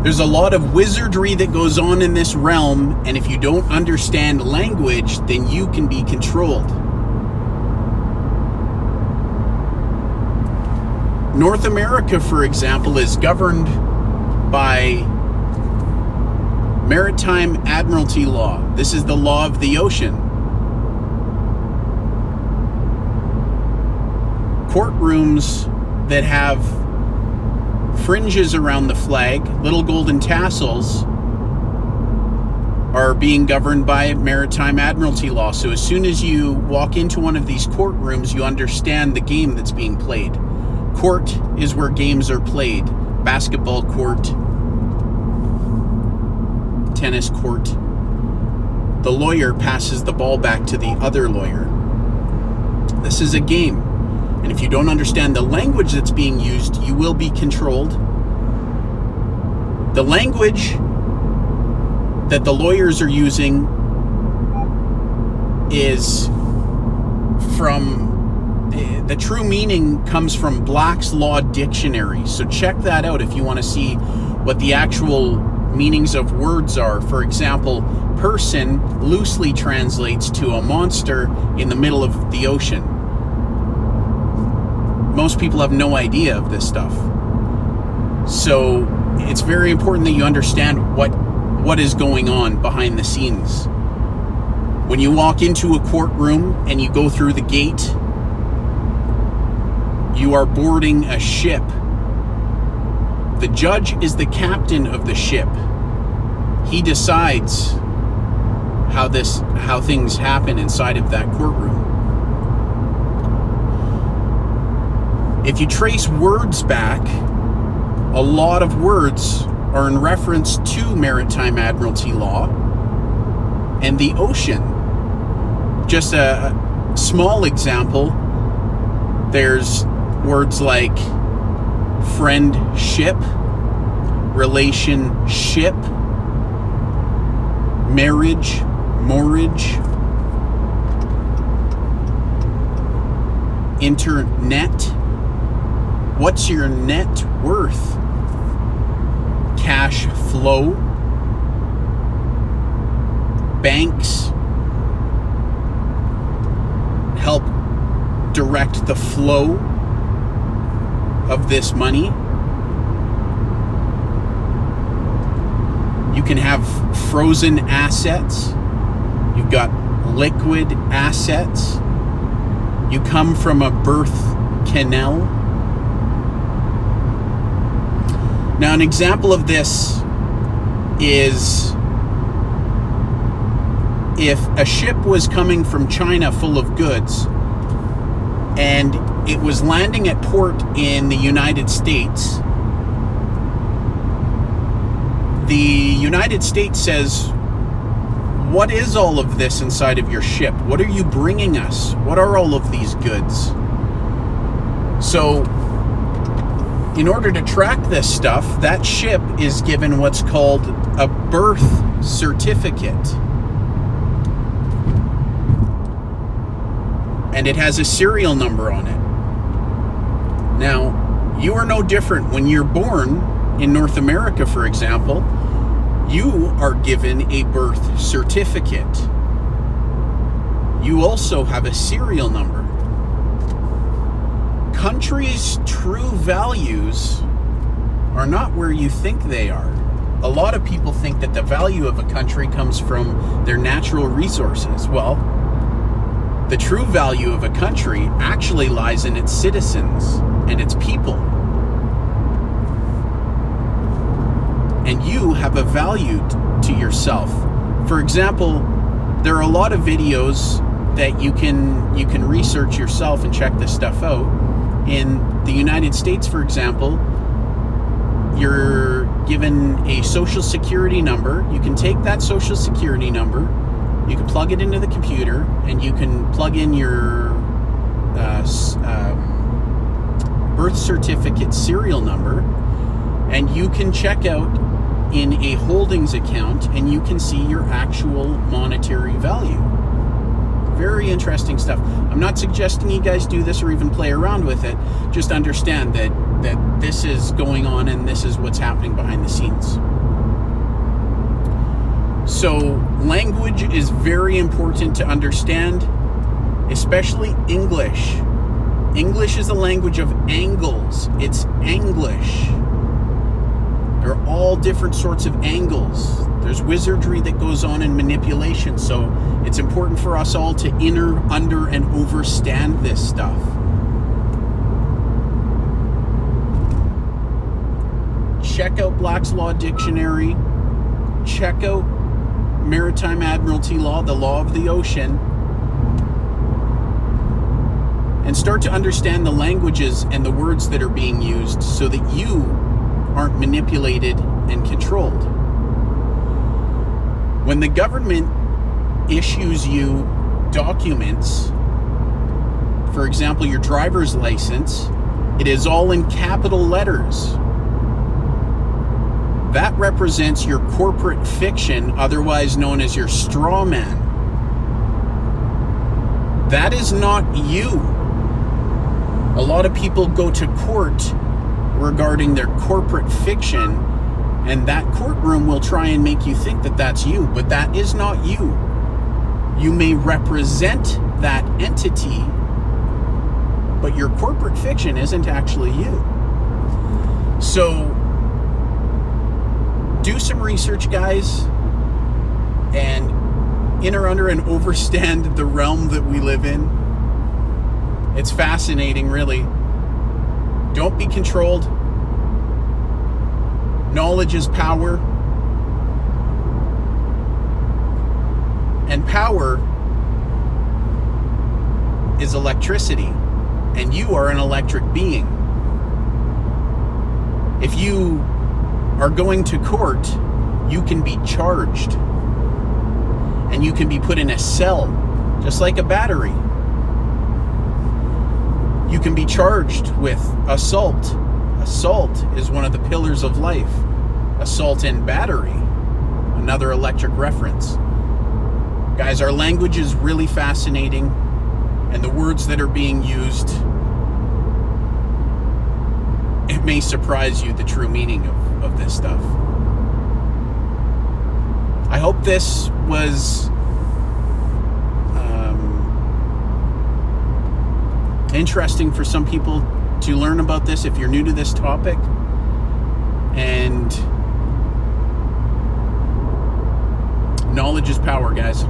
There's a lot of wizardry that goes on in this realm, and if you don't understand language, then you can be controlled. North America, for example, is governed by Maritime Admiralty law. This is the law of the ocean. Courtrooms that have fringes around the flag, little golden tassels, are being governed by Maritime Admiralty law. So as soon as you walk into one of these courtrooms, you understand the game that's being played. Court is where games are played. Basketball court, tennis court. The lawyer passes the ball back to the other lawyer. This is a game. And if you don't understand the language that's being used, you will be controlled. The language that the lawyers are using is from, the true meaning comes from Black's Law Dictionary. So check that out if you want to see what the actual meanings of words are. For example, person loosely translates to a monster in the middle of the ocean. Most people have no idea of this stuff. So it's very important that you understand what is going on behind the scenes. When you walk into a courtroom and you go through the gate, you are boarding a ship. The judge is the captain of the ship. He decides how things happen inside of that courtroom. If you trace words back, a lot of words are in reference to Maritime Admiralty law and the ocean. Just a small example, there's words like friendship, relationship, marriage, mortgage, internet. What's your net worth? Cash flow. Banks help direct the flow of this money. You can have frozen assets. You've got liquid assets. You come from a birth canal. Now, an example of this is if a ship was coming from China full of goods and it was landing at port in the United States, the United States says, what is all of this inside of your ship? What are you bringing us? What are all of these goods? So, in order to track this stuff, that ship is given what's called a birth certificate. And it has a serial number on it. Now, you are no different. When you're born in North America, for example, you are given a birth certificate. You also have a serial number. Countries' true values are not where you think they are. A lot of people think that the value of a country comes from their natural resources. Well, the true value of a country actually lies in its citizens and its people. And you have a value to yourself. For example, there are a lot of videos that you can research yourself and check this stuff out. In the United States, for example, you're given a social security number. You can take that social security number, you can plug it into the computer, and you can plug in your birth certificate serial number, and you can check out in a holdings account, and you can see your actual monetary value. Very interesting stuff. I'm not suggesting you guys do this or even play around with it. Just understand that that this is going on and this is what's happening behind the scenes. So language is very important to understand, especially English. English is a language of angles. It's English. There are all different sorts of angles. There's wizardry that goes on in manipulation. So it's important for us all to under, and overstand this stuff. Check out Black's Law Dictionary. Check out Maritime Admiralty Law, the law of the ocean. And start to understand the languages and the words that are being used so that you aren't manipulated and controlled. When the government issues you documents, for example, your driver's license, it is all in capital letters. That represents your corporate fiction, otherwise known as your straw man. That is not you. A lot of people go to court regarding their corporate fiction, and that courtroom will try and make you think that that's you, but that is not you. You may represent that entity, but your corporate fiction isn't actually you. So do some research, guys, and under, and overstand the realm that we live in. It's fascinating, really. Don't be controlled. Knowledge is power. And power is electricity. And you are an electric being. If you are going to court, you can be charged. And you can be put in a cell, just like a battery. You can be charged with assault. Assault is one of the pillars of life. Assault and battery, another electric reference. Guys, our language is really fascinating, and the words that are being used, it may surprise you the true meaning of this stuff. I hope this was interesting for some people to learn about this if you're new to this topic. And knowledge is power, guys.